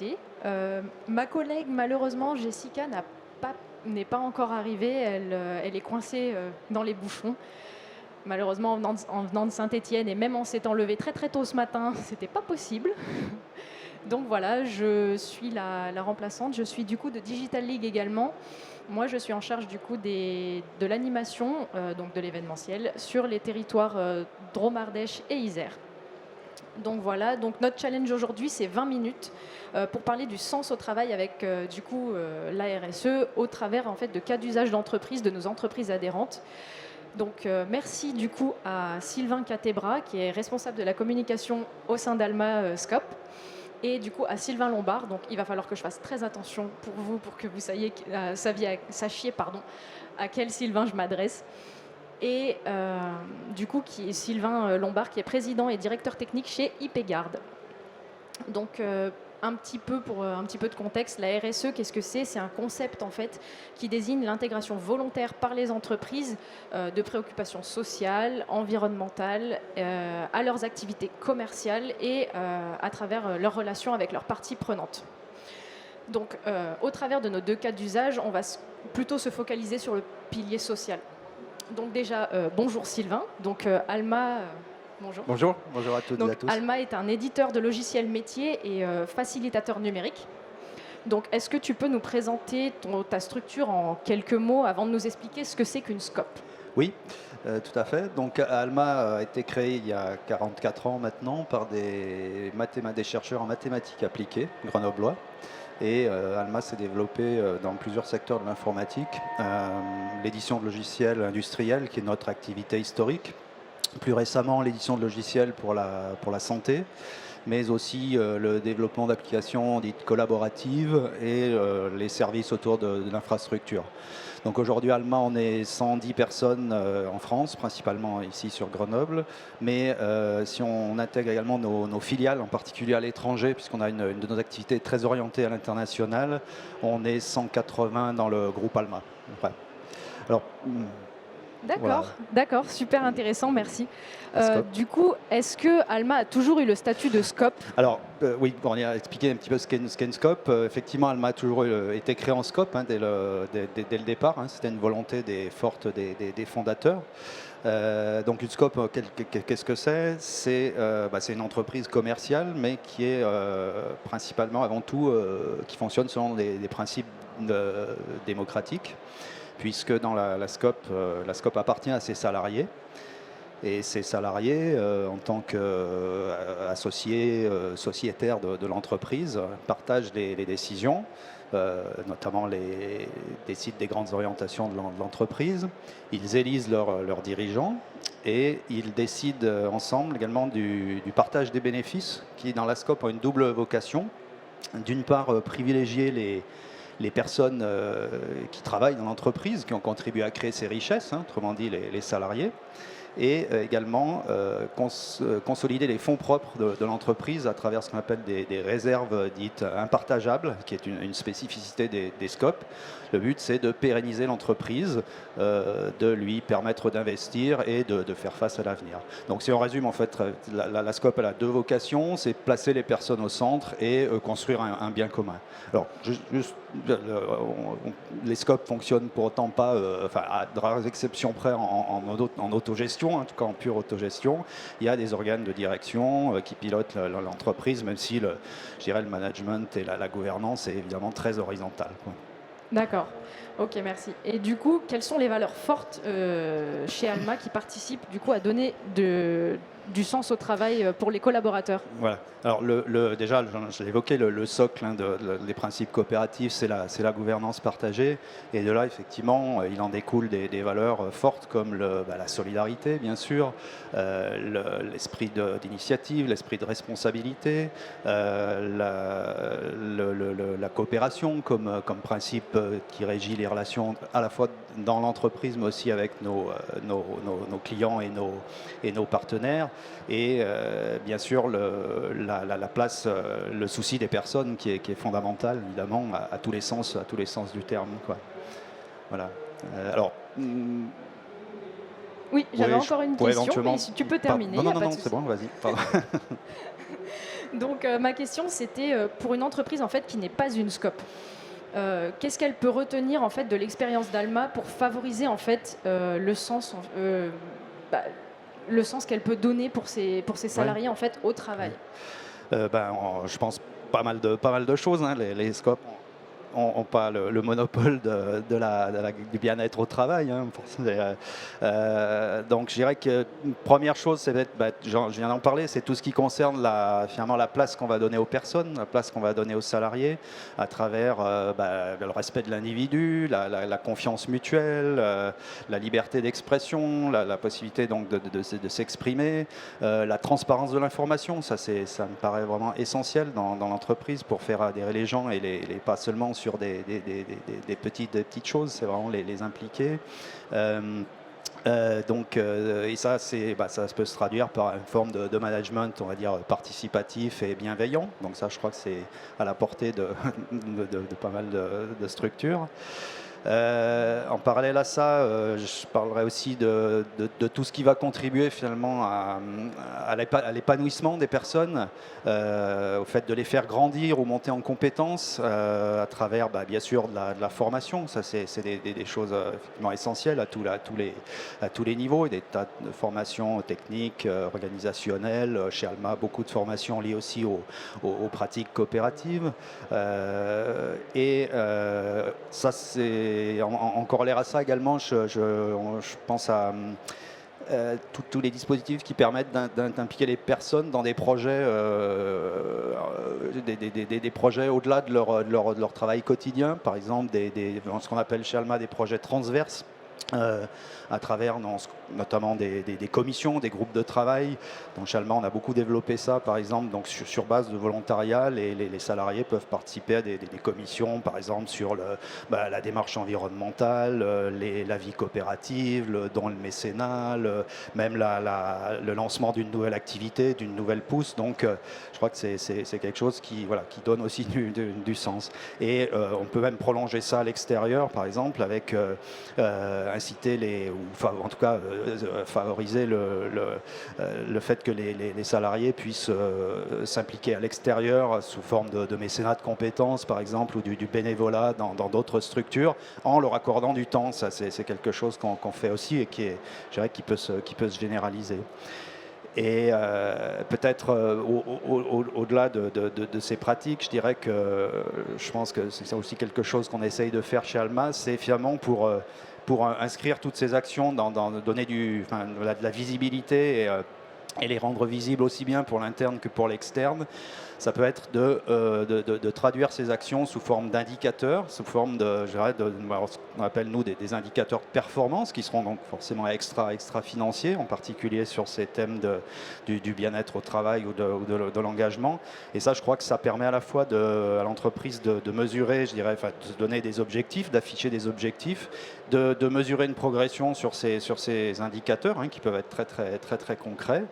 passé. Ma collègue, malheureusement, Jessica, n'est pas encore arrivée. Elle est coincée dans les bouchons. Malheureusement, en venant de Saint-Étienne et même en s'étant levée très très tôt ce matin, c'était pas possible. Donc voilà, je suis la remplaçante. Je suis du coup de Digital League également. Moi, je suis en charge du coup de l'animation, donc de l'événementiel, sur les territoires Drôme-Ardèche et Isère. Donc voilà, donc notre challenge aujourd'hui, c'est 20 minutes pour parler du sens au travail avec du coup la RSE au travers en fait de cas d'usage d'entreprise, de nos entreprises adhérentes. Donc merci du coup à Sylvain Catebra qui est responsable de la communication au sein d'Alma Scope et du coup à Sylvain Lombard. Donc il va falloir que je fasse très attention pour vous pour que vous sachiez à quel Sylvain je m'adresse. Et du coup Sylvain Lombard qui est président et directeur technique chez IPGard. Donc un petit peu de contexte, la RSE, qu'est-ce que c'est? C'est un concept en fait qui désigne l'intégration volontaire par les entreprises de préoccupations sociales, environnementales, à leurs activités commerciales et à travers leurs relations avec leurs parties prenantes. Donc au travers de nos deux cas d'usage, on va plutôt se focaliser sur le pilier social. Donc déjà, bonjour Sylvain. Donc Alma... Bonjour. Bonjour à toutes Donc, et à tous. Alma est un éditeur de logiciels métiers et facilitateur numérique. Donc, est-ce que tu peux nous présenter ta structure en quelques mots avant de nous expliquer ce que c'est qu'une SCOP? Oui, tout à fait. Donc Alma a été créé il y a 44 ans maintenant par des chercheurs en mathématiques appliquées grenoblois. Et Alma s'est développé dans plusieurs secteurs de l'informatique. L'édition de logiciels industriels, qui est notre activité historique. Plus récemment, l'édition de logiciels pour la santé, mais aussi le développement d'applications dites collaboratives et les services autour de l'infrastructure. Donc aujourd'hui, Alma, on est 110 personnes en France, principalement ici sur Grenoble, mais si on intègre également nos filiales, en particulier à l'étranger, puisqu'on a une de nos activités très orientée à l'international, on est 180 dans le groupe Alma. Ouais. Alors, D'accord, super intéressant, merci. Du coup, est-ce que Alma a toujours eu le statut de SCOP? Alors, oui, on a expliqué un petit peu ce qu'est une SCOP. Effectivement, Alma a toujours été créée en SCOP dès le départ. C'était une volonté forte des fondateurs. Donc une SCOP, qu'est-ce que c'est? C'est une entreprise commerciale, mais qui est principalement, avant tout, qui fonctionne selon des principes démocratiques, puisque dans la SCOP appartient à ses salariés. Et ces salariés, en tant qu'associés, sociétaires de l'entreprise, partagent les décisions, notamment décident des grandes orientations de l'entreprise. Ils élisent leurs dirigeants et ils décident ensemble également du partage des bénéfices qui, dans la SCOP, a une double vocation. D'une part, privilégier les personnes qui travaillent dans l'entreprise, qui ont contribué à créer ces richesses, autrement dit les salariés, et également consolider les fonds propres de l'entreprise à travers ce qu'on appelle des réserves dites impartageables, qui est une spécificité des SCOP. Le but, c'est de pérenniser l'entreprise, de lui permettre d'investir et de faire face à l'avenir. Donc si on résume, en fait, la SCOP elle a deux vocations, c'est placer les personnes au centre et construire un bien commun. Alors, les SCOP fonctionnent pour autant pas, à de rares exceptions près, en autogestion, en tout cas en pure autogestion. Il y a des organes de direction qui pilotent l'entreprise, même si le management et la gouvernance est évidemment très horizontale. D'accord, ok, merci. Et du coup, quelles sont les valeurs fortes chez Alma qui participent du coup à donner du sens au travail pour les collaborateurs? Voilà. Alors déjà, j'ai évoqué le socle des principes coopératifs, c'est la gouvernance partagée. Et de là, effectivement, il en découle des valeurs fortes comme la solidarité, bien sûr, l'esprit d'initiative, l'esprit de responsabilité, la coopération comme principe qui régit les relations à la fois dans l'entreprise, mais aussi avec nos clients et nos partenaires. Et bien sûr, la place, le souci des personnes qui est fondamental, évidemment, à tous les sens du terme, quoi. Voilà. Alors. Oui, j'avais encore une question, mais tu peux terminer. Non, c'est bon, vas-y. Donc ma question c'était pour une entreprise en fait qui n'est pas une scope. Qu'est-ce qu'elle peut retenir en fait de l'expérience d'Alma pour favoriser en fait bah, le sens qu'elle peut donner pour ses salariés en fait au travail. Je pense pas mal de choses, hein. Les scopes n'ont pas le monopole du bien-être au travail, hein. Donc je dirais que première chose, c'est je viens d'en parler, c'est tout ce qui concerne finalement la place qu'on va donner aux personnes, la place qu'on va donner aux salariés, à travers le respect de l'individu, la confiance mutuelle, la liberté d'expression, la possibilité donc de s'exprimer, la transparence de l'information. Ça me paraît vraiment essentiel dans l'entreprise pour faire adhérer les gens et pas seulement sur des petites choses, c'est vraiment les impliquer. Et ça, ça peut se traduire par une forme de management, on va dire, participatif et bienveillant. Donc ça, je crois que c'est à la portée de pas mal de structures. En parallèle à ça, je parlerai aussi de tout ce qui va contribuer finalement à l'épanouissement des personnes, au fait de les faire grandir ou monter en compétences à travers bien sûr de la formation. Ça, c'est des choses effectivement essentielles à tous les niveaux, des tas de formations techniques, organisationnelles. Chez Alma, beaucoup de formations liées aussi aux pratiques coopératives. Ça, c'est en corollaire à ça également, je pense à tous les dispositifs qui permettent d'impliquer les personnes dans des projets, des projets au-delà de leur travail quotidien, par exemple ce qu'on appelle chez Alma des projets transverses. À travers notamment des commissions, des groupes de travail. Donc chez Alma, on a beaucoup développé ça, par exemple, donc sur base de volontariat, les salariés peuvent participer à des commissions, par exemple sur la démarche environnementale, la vie coopérative, le don, le mécénat, même le lancement d'une nouvelle activité, d'une nouvelle pousse. Donc je crois que c'est quelque chose qui donne aussi du sens. Et on peut même prolonger ça à l'extérieur, par exemple, avec inciter en tout cas favoriser le fait que les salariés puissent s'impliquer à l'extérieur sous forme de mécénat de compétences, par exemple, ou du bénévolat dans d'autres structures, en leur accordant du temps. Ça, c'est quelque chose qu'on fait aussi et je dirais, qui peut se généraliser. Et peut-être au-delà de ces pratiques, je dirais que je pense que c'est aussi quelque chose qu'on essaye de faire chez Alma, c'est finalement pour inscrire toutes ces actions, donner de la visibilité et les rendre visibles aussi bien pour l'interne que pour l'externe. Ça peut être de traduire ces actions sous forme d'indicateurs, sous forme ce qu'on appelle nous des indicateurs de performance qui seront donc forcément extra financiers, en particulier sur ces thèmes du bien-être au travail ou de l'engagement. Et ça, je crois que ça permet à la fois à l'entreprise de mesurer, je dirais, de se donner des objectifs, d'afficher des objectifs, de mesurer une progression sur ces indicateurs, hein, qui peuvent être très concrets.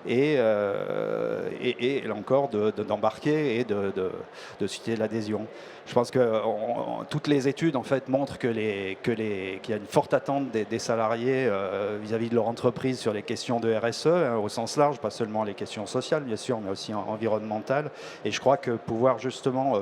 Et là encore d'embarquer et de susciter de l'adhésion. Je pense que toutes les études en fait montrent qu'il y a une forte attente des salariés vis-à-vis de leur entreprise sur les questions de RSE, hein, au sens large, pas seulement les questions sociales bien sûr, mais aussi environnementales. Et je crois que pouvoir justement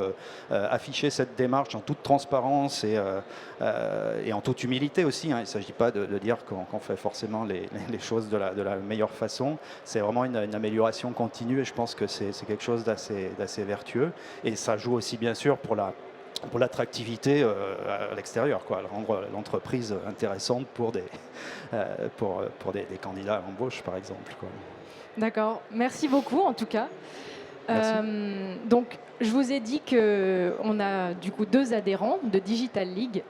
afficher cette démarche en toute transparence et en toute humilité aussi, hein, il ne s'agit pas de dire qu'on fait forcément les choses de la meilleure façon. C'est vraiment une amélioration continue et je pense que c'est quelque chose d'assez vertueux. Et ça joue aussi bien sûr pour l'attractivité à l'extérieur, rendre l'entreprise intéressante pour des candidats à l'embauche, par exemple. D'accord, merci beaucoup en tout cas. Donc, je vous ai dit qu'on a du coup 2 adhérents de Digital League.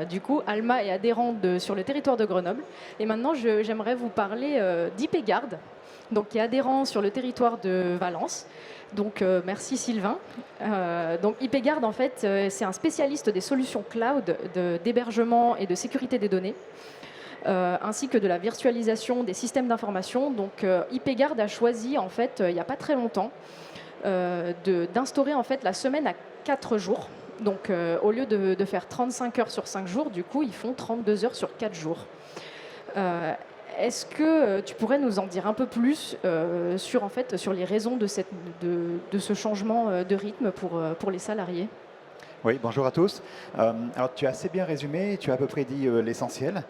Du coup, Alma est adhérent sur le territoire de Grenoble. Et maintenant, j'aimerais vous parler d'IPGard, donc qui est adhérent sur le territoire de Valence. Donc, merci Sylvain. Donc, IPGard, en fait, c'est un spécialiste des solutions cloud, d'hébergement et de sécurité des données. Ainsi que de la virtualisation des systèmes d'information. Donc, IPGard a choisi, en fait, il n'y a pas très longtemps, d'instaurer en fait la semaine à 4 jours. Donc, au lieu de faire 35 heures sur 5 jours, du coup, ils font 32 heures sur 4 jours. Est-ce que tu pourrais nous en dire un peu plus sur, en fait, sur les raisons de ce changement de rythme pour les salariés? Oui, bonjour à tous. Alors tu as assez bien résumé, tu as à peu près dit l'essentiel.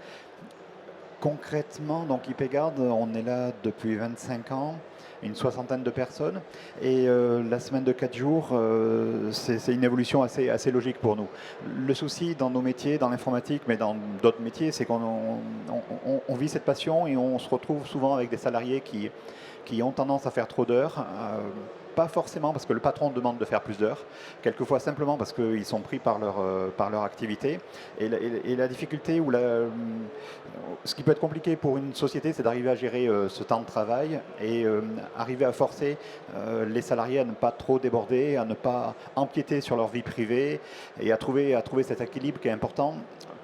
Concrètement, donc IPGard, on est là depuis 25 ans, une soixantaine de personnes, et la semaine de 4 jours, c'est une évolution assez logique pour nous. Le souci dans nos métiers, dans l'informatique, mais dans d'autres métiers, c'est qu'on vit cette passion et on se retrouve souvent avec des salariés qui ont tendance à faire trop d'heures. Pas forcément parce que le patron demande de faire plus d'heures, quelquefois simplement parce qu'ils sont pris par leur activité. Et la difficulté, ce qui peut être compliqué pour une société, c'est d'arriver à gérer ce temps de travail et arriver à forcer les salariés à ne pas trop déborder, à ne pas empiéter sur leur vie privée et à trouver cet équilibre qui est important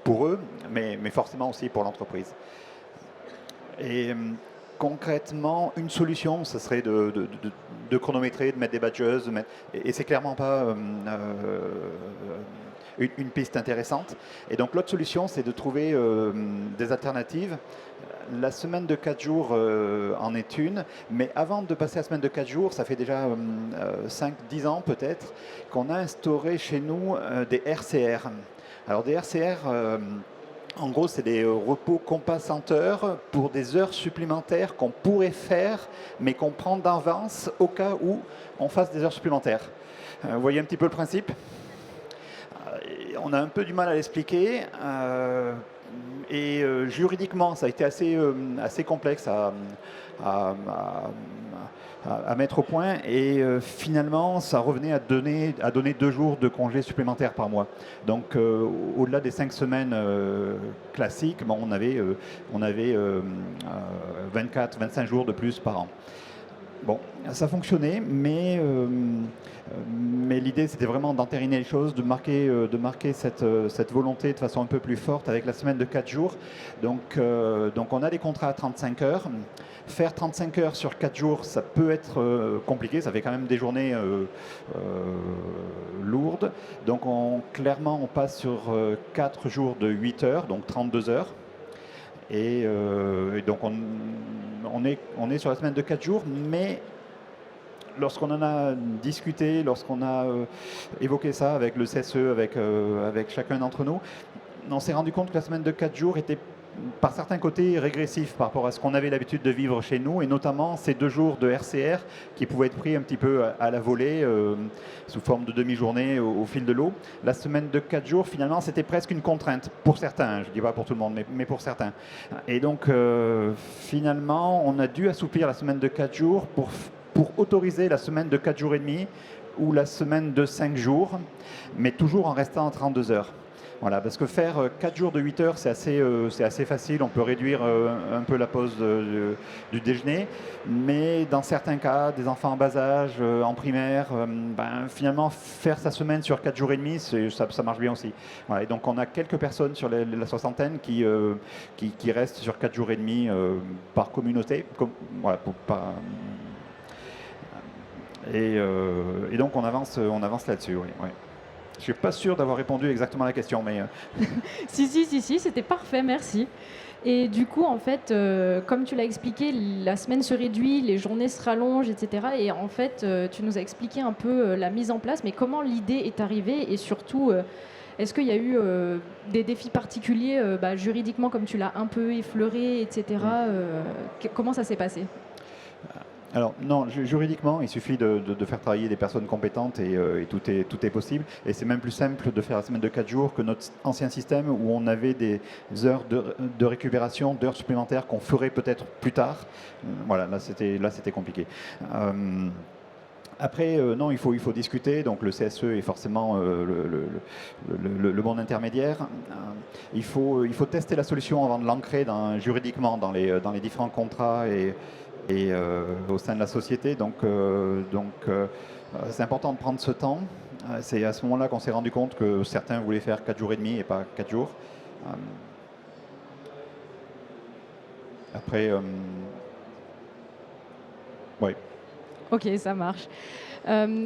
pour eux, mais forcément aussi pour l'entreprise. Et concrètement, une solution, ce serait de chronométrer, de mettre des badges, et c'est clairement pas une piste intéressante. Et donc l'autre solution, c'est de trouver des alternatives. La semaine de 4 jours en est une, mais avant de passer à la semaine de 4 jours, ça fait déjà 5-10 ans peut-être, qu'on a instauré chez nous des RCR. Alors des RCR... en gros, c'est des repos compensateurs pour des heures supplémentaires qu'on pourrait faire, mais qu'on prend d'avance au cas où on fasse des heures supplémentaires. Vous voyez un petit peu le principe ? On a un peu du mal à l'expliquer. Et juridiquement, ça a été assez complexe à mettre au point. Et finalement, ça revenait à donner 2 jours de congés supplémentaires par mois. Donc, au-delà des 5 semaines classiques, bon, on avait 24-25 jours de plus par an. Bon, ça fonctionnait, mais l'idée, c'était vraiment d'entériner les choses, de marquer cette volonté de façon un peu plus forte avec la semaine de 4 jours. Donc on a des contrats à 35 heures. Faire 35 heures sur 4 jours, ça peut être compliqué, ça fait quand même des journées lourdes. Donc clairement, on passe sur 4 jours de 8 heures, donc 32 heures. Et donc on est sur la semaine de 4 jours, mais lorsqu'on en a discuté, lorsqu'on a évoqué ça avec le CSE, avec chacun d'entre nous, on s'est rendu compte que la semaine de 4 jours était par certains côtés régressif par rapport à ce qu'on avait l'habitude de vivre chez nous, et notamment ces 2 jours de RCR qui pouvaient être pris un petit peu à la volée, sous forme de demi-journée au fil de l'eau. La semaine de 4 jours, finalement, c'était presque une contrainte, pour certains, je ne dis pas pour tout le monde, mais pour certains. Et donc, finalement, on a dû assouplir la semaine de 4 jours pour autoriser la semaine de 4 jours et demi ou la semaine de 5 jours, mais toujours en restant à 32 heures. Voilà, parce que faire 4 jours de 8 heures, c'est assez facile. On peut réduire un peu la pause du déjeuner. Mais dans certains cas, des enfants en bas âge, en primaire, finalement, faire sa semaine sur 4 jours et demi, ça marche bien aussi. Voilà, et donc, on a quelques personnes sur la soixantaine qui restent sur 4 jours et demi par communauté. Voilà, et donc, on avance là-dessus. Oui, oui. Je ne suis pas sûr d'avoir répondu exactement à la question, mais... Si, c'était parfait, merci. Et du coup, en fait, comme tu l'as expliqué, la semaine se réduit, les journées se rallongent, etc. Et en fait, tu nous as expliqué un peu la mise en place, mais comment l'idée est arrivée et surtout, est-ce qu'il y a eu des défis particuliers juridiquement, comme tu l'as un peu effleuré, etc. Comment ça s'est passé ? Alors non, juridiquement, il suffit de faire travailler des personnes compétentes et tout est possible. Et c'est même plus simple de faire la semaine de 4 jours que notre ancien système où on avait des heures de récupération, d'heures supplémentaires qu'on ferait peut-être plus tard. Voilà, là c'était compliqué. Après, non, il faut discuter. Donc le CSE est forcément le bon intermédiaire. Il faut tester la solution avant de l'ancrer juridiquement dans les différents contrats et au sein de la société. Donc c'est important de prendre ce temps. C'est à ce moment-là qu'on s'est rendu compte que certains voulaient faire 4 jours et demi et pas 4 jours. Après, oui. Ok, ça marche.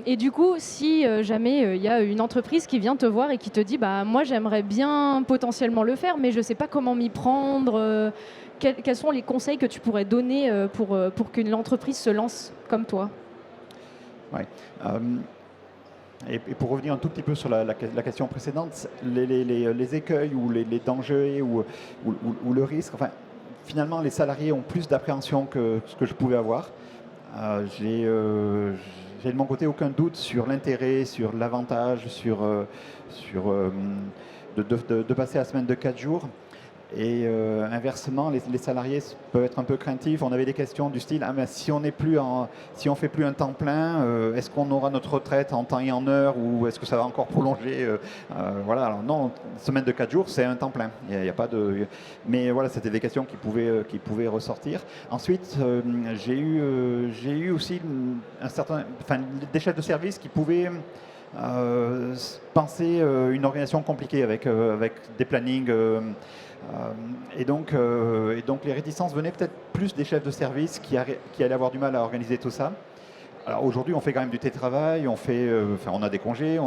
Et du coup, si jamais il y a une entreprise qui vient te voir et qui te dit bah, moi j'aimerais bien potentiellement le faire, mais je ne sais pas comment m'y prendre, quels sont les conseils que tu pourrais donner pour qu'une entreprise se lance comme toi? Ouais. Euh, et pour revenir un tout petit peu sur la question précédente, les écueils ou les dangers ou le risque, enfin, finalement, les salariés ont plus d'appréhension que ce que je pouvais avoir. J'ai de mon côté aucun doute sur l'intérêt, sur l'avantage, de passer la semaine de 4 jours. Et inversement, les salariés peuvent être un peu craintifs. On avait des questions du style mais si on fait plus un temps plein, est-ce qu'on aura notre retraite en temps et en heure ou est-ce que ça va encore prolonger voilà. Alors non, semaine de 4 jours, c'est un temps plein. Il y a pas de. Mais voilà, c'était des questions qui pouvaient ressortir. Ensuite, j'ai eu aussi des chefs de service qui pouvaient penser une organisation compliquée avec des plannings. Et donc les réticences venaient peut-être plus des chefs de service qui allaient avoir du mal à organiser tout ça. Alors aujourd'hui, on fait quand même du télétravail, on a des congés,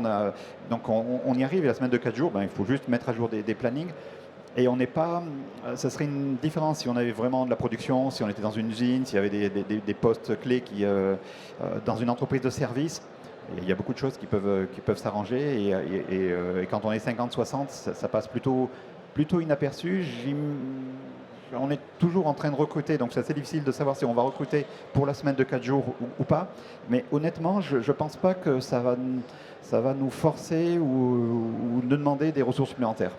donc on y arrive. Et la semaine de 4 jours, il faut juste mettre à jour des plannings. Et on n'est pas. Ça serait une différence si on avait vraiment de la production, si on était dans une usine, s'il y avait des postes clés dans une entreprise de service. Il y a beaucoup de choses qui peuvent s'arranger. Et quand on est 50-60, ça passe plutôt inaperçu. On est toujours en train de recruter, donc c'est assez difficile de savoir si on va recruter pour la semaine de 4 jours ou pas. Mais honnêtement, je ne pense pas que ça va nous forcer ou nous demander des ressources supplémentaires.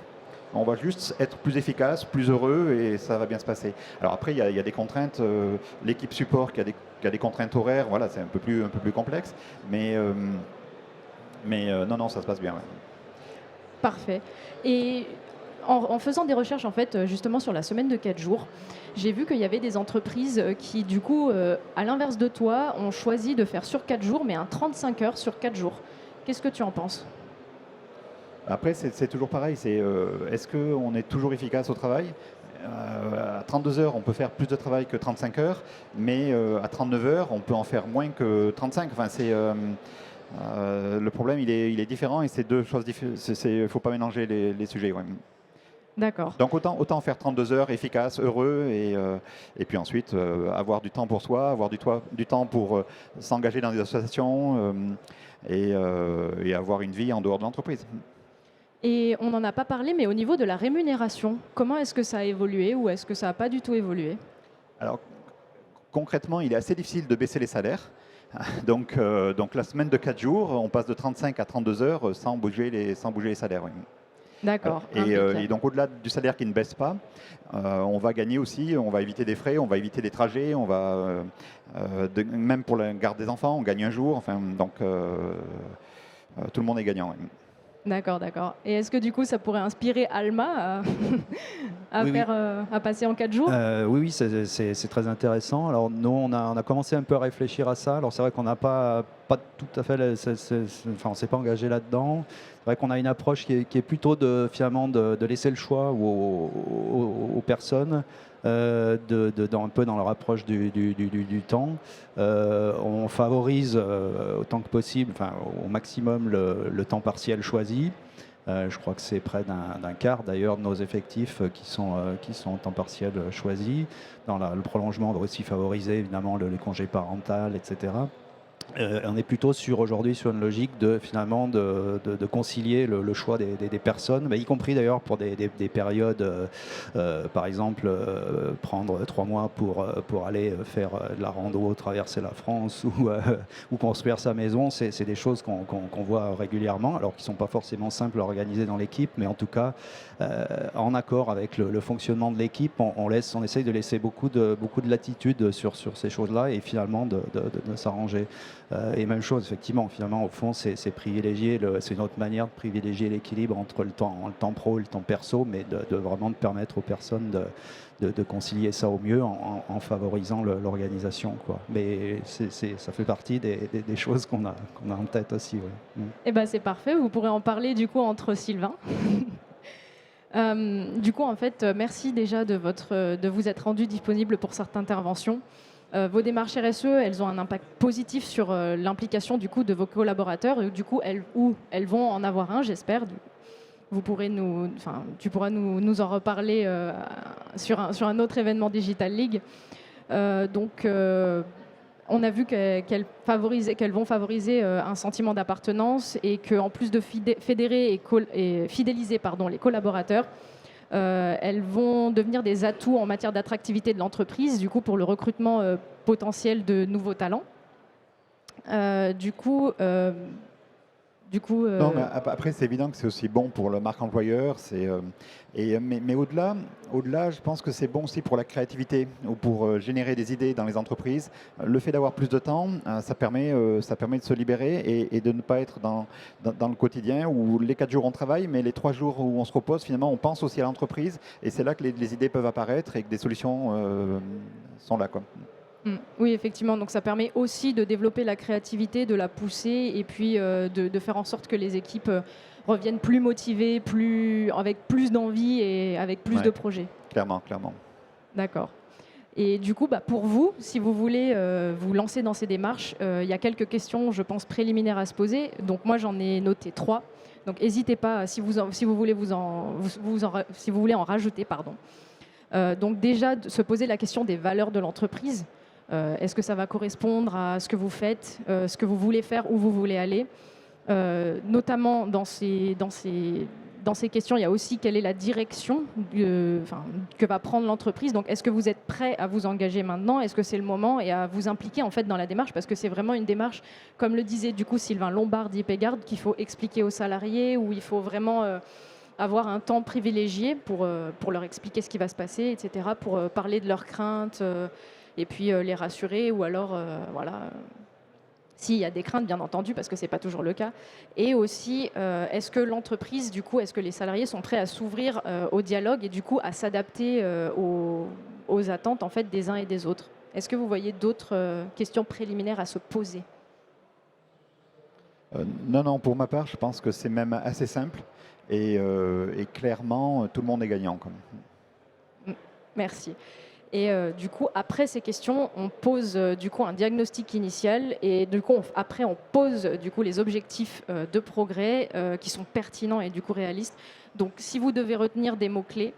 On va juste être plus efficace, plus heureux et ça va bien se passer. Alors après, il y a des contraintes. L'équipe support qui a des contraintes horaires, voilà, c'est un peu plus complexe. Mais non, ça se passe bien. Ouais. Parfait. Et en faisant des recherches en fait justement sur la semaine de 4 jours, j'ai vu qu'il y avait des entreprises qui du coup, à l'inverse de toi, ont choisi de faire sur 4 jours, mais un 35 heures sur 4 jours. Qu'est-ce que tu en penses? Après, c'est toujours pareil. Est-ce qu'on est toujours efficace au travail? À 32 heures, on peut faire plus de travail que 35 heures, mais à 39 heures, on peut en faire moins que 35. Enfin, le problème, il est différent et c'est deux choses différentes. Il ne faut pas mélanger les sujets. Ouais. D'accord. Donc autant faire 32 heures efficace, heureux, et puis ensuite avoir du temps pour soi, avoir du temps pour s'engager dans des associations et avoir une vie en dehors de l'entreprise. Et on n'en a pas parlé, mais au niveau de la rémunération, comment est-ce que ça a évolué ou est-ce que ça n'a pas du tout évolué? Alors concrètement, il est assez difficile de baisser les salaires. Donc la semaine de 4 jours, on passe de 35 à 32 heures sans bouger les salaires. Oui. D'accord. Et donc au-delà du salaire qui ne baisse pas, on va gagner aussi, on va éviter des frais, on va éviter des trajets, même pour la garde des enfants, on gagne un jour. Enfin, donc tout le monde est gagnant. Oui. D'accord. Et est-ce que du coup ça pourrait inspirer Alma à passer en 4 jours? Oui, c'est très intéressant. Alors nous, on a commencé un peu à réfléchir à ça. Alors c'est vrai qu'on n'a pas tout à fait, on ne s'est pas engagé là-dedans. C'est vrai qu'on a une approche qui est plutôt finalement de laisser le choix aux personnes. Un peu dans leur approche du temps. On favorise autant que possible, au maximum le temps partiel choisi. Je crois que c'est près d'un quart d'ailleurs de nos effectifs qui sont en temps partiel choisis. Dans le prolongement, on va aussi favoriser évidemment le congé parental, etc. On est plutôt aujourd'hui sur une logique de concilier le choix des personnes, y compris d'ailleurs pour des périodes, par exemple prendre 3 mois pour aller faire de la rando, traverser la France ou construire sa maison. C'est des choses qu'on voit régulièrement, alors qui ne sont pas forcément simples à organiser dans l'équipe, mais en tout cas en accord avec le fonctionnement de l'équipe, on essaye de laisser beaucoup de latitude sur ces choses-là et finalement de s'arranger. Et même chose, effectivement, au fond, c'est privilégier, c'est une autre manière de privilégier l'équilibre entre le temps pro et le temps perso, mais de vraiment de permettre aux personnes de concilier ça au mieux en favorisant l'organisation, quoi. Mais ça fait partie des choses qu'on a en tête aussi. Ouais. Eh ben, c'est parfait, vous pourrez en parler du coup entre Sylvain. Du coup, en fait, merci déjà de vous être rendu disponible pour cette intervention. Vos démarches RSE, elles ont un impact positif sur l'implication du coup de vos collaborateurs. Et du coup, elles vont en avoir un, j'espère. Tu pourras nous en reparler sur un autre événement Digital League. On a vu qu'elles vont favoriser un sentiment d'appartenance et qu'en plus de fédérer et fidéliser les collaborateurs, elles vont devenir des atouts en matière d'attractivité de l'entreprise, du coup pour le recrutement potentiel de nouveaux talents. Non, mais après, c'est évident que c'est aussi bon pour le marque employeur. Mais au-delà, je pense que c'est bon aussi pour la créativité ou pour générer des idées dans les entreprises. Le fait d'avoir plus de temps, ça permet de se libérer et de ne pas être dans le quotidien où les 4 jours on travaille, mais les 3 jours où on se repose, finalement, on pense aussi à l'entreprise. Et c'est là que les idées peuvent apparaître et que des solutions sont là, quoi. Oui, effectivement. Donc ça permet aussi de développer la créativité, de la pousser et puis de faire en sorte que les équipes reviennent plus motivées, avec plus d'envie et avec plus de projets. Clairement. D'accord. Et du coup, pour vous, si vous voulez vous lancer dans ces démarches, il y a quelques questions, je pense, préliminaires à se poser. Donc moi, j'en ai noté 3. Donc n'hésitez pas, si vous voulez en rajouter, pardon. Donc déjà, se poser la question des valeurs de l'entreprise. Est-ce que ça va correspondre à ce que vous faites, ce que vous voulez faire, où vous voulez aller notamment dans ces questions, il y a aussi quelle est la direction que va prendre l'entreprise. Donc, est-ce que vous êtes prêt à vous engager maintenant? Est-ce que c'est le moment et à vous impliquer en fait dans la démarche? Parce que c'est vraiment une démarche, comme le disait du coup Sylvain Lombard d'IPGard, qu'il faut expliquer aux salariés, où il faut vraiment avoir un temps privilégié pour leur expliquer ce qui va se passer, etc., pour parler de leurs craintes et puis les rassurer, ou alors, s'il y a des craintes, bien entendu, parce que ce n'est pas toujours le cas. Et aussi, est-ce que l'entreprise, du coup, est-ce que les salariés sont prêts à s'ouvrir au dialogue et du coup à s'adapter aux attentes en fait, des uns et des autres? Est-ce que vous voyez d'autres questions préliminaires à se poser? Non, pour ma part, je pense que c'est même assez simple. Et clairement, tout le monde est gagnant. Merci. Et du coup, après ces questions, on pose du coup un diagnostic initial et du coup, après, on pose du coup les objectifs de progrès qui sont pertinents et du coup réalistes. Donc, si vous devez retenir des mots-clés,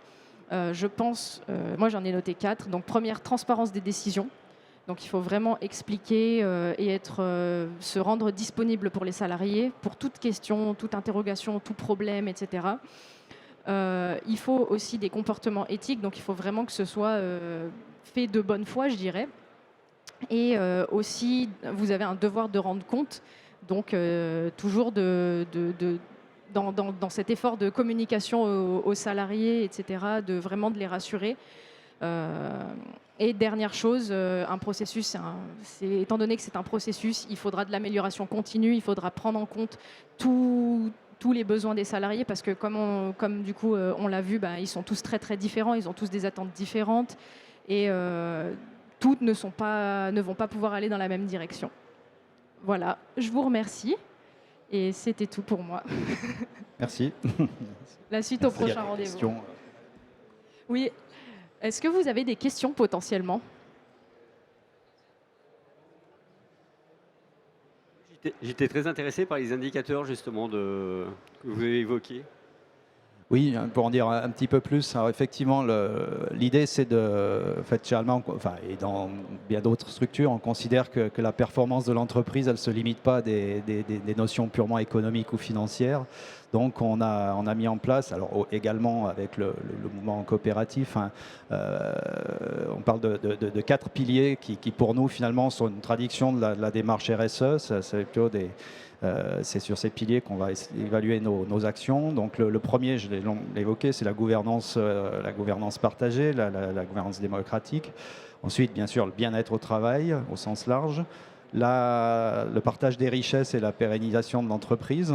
je pense, moi j'en ai noté 4. Donc, première, transparence des décisions. Donc, il faut vraiment expliquer et se rendre disponible pour les salariés, pour toute question, toute interrogation, tout problème, etc. Il faut aussi des comportements éthiques, donc il faut vraiment que ce soit fait de bonne foi, je dirais. Et aussi, vous avez un devoir de rendre compte, donc toujours dans cet effort de communication aux salariés, etc., vraiment de les rassurer. Et dernière chose, un processus, étant donné que c'est un processus, il faudra de l'amélioration continue, il faudra prendre en compte tous les besoins des salariés, parce que comme du coup on l'a vu, ils sont tous très très différents, ils ont tous des attentes différentes et toutes ne vont pas pouvoir aller dans la même direction. Voilà, je vous remercie et c'était tout pour moi. Merci. La suite au prochain rendez-vous. Oui, est-ce que vous avez des questions potentiellement? J'étais très intéressé par les indicateurs justement que vous avez évoqués. Oui, pour en dire un petit peu plus, alors effectivement, l'idée c'est chez Allemand, et dans bien d'autres structures, on considère que la performance de l'entreprise, elle ne se limite pas à des notions purement économiques ou financières. Donc on a mis en place, alors également avec le mouvement coopératif, on parle de 4 piliers qui pour nous finalement sont une traduction de la démarche RSE. C'est plutôt c'est sur ces piliers qu'on va évaluer nos actions. Donc le premier, je l'ai évoqué, c'est la gouvernance partagée, la gouvernance démocratique. Ensuite, bien sûr, le bien-être au travail au sens large. Le partage des richesses et la pérennisation de l'entreprise,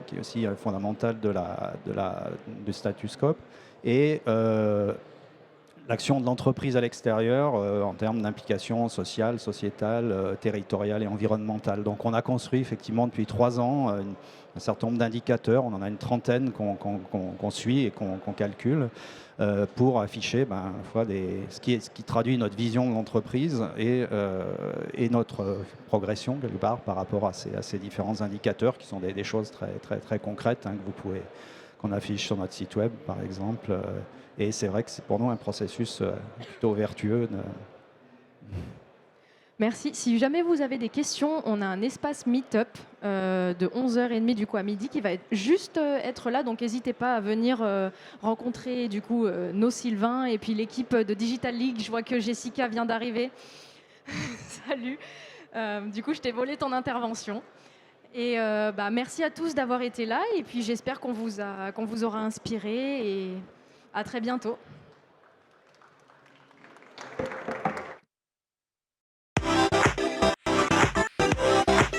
qui est aussi fondamental du status quo. Et l'action de l'entreprise à l'extérieur en termes d'implication sociale, sociétale, territoriale et environnementale. Donc on a construit effectivement depuis 3 ans un certain nombre d'indicateurs, on en a une trentaine qu'on suit et qu'on calcule pour afficher à la fois ce qui traduit notre vision de l'entreprise et notre progression quelque part par rapport à ces différents indicateurs qui sont des choses très concrètes qu'on affiche sur notre site web par exemple. Et c'est vrai que c'est pour nous un processus plutôt vertueux. Merci. Si jamais vous avez des questions, on a un espace Meetup de 11h30 du coup à midi qui va juste être là. Donc n'hésitez pas à venir rencontrer du coup nos Sylvains et puis l'équipe de Digital League. Je vois que Jessica vient d'arriver. Salut. Du coup, je t'ai volé ton intervention. Et merci à tous d'avoir été là. Et puis j'espère qu'on vous aura inspiré. Et à très bientôt.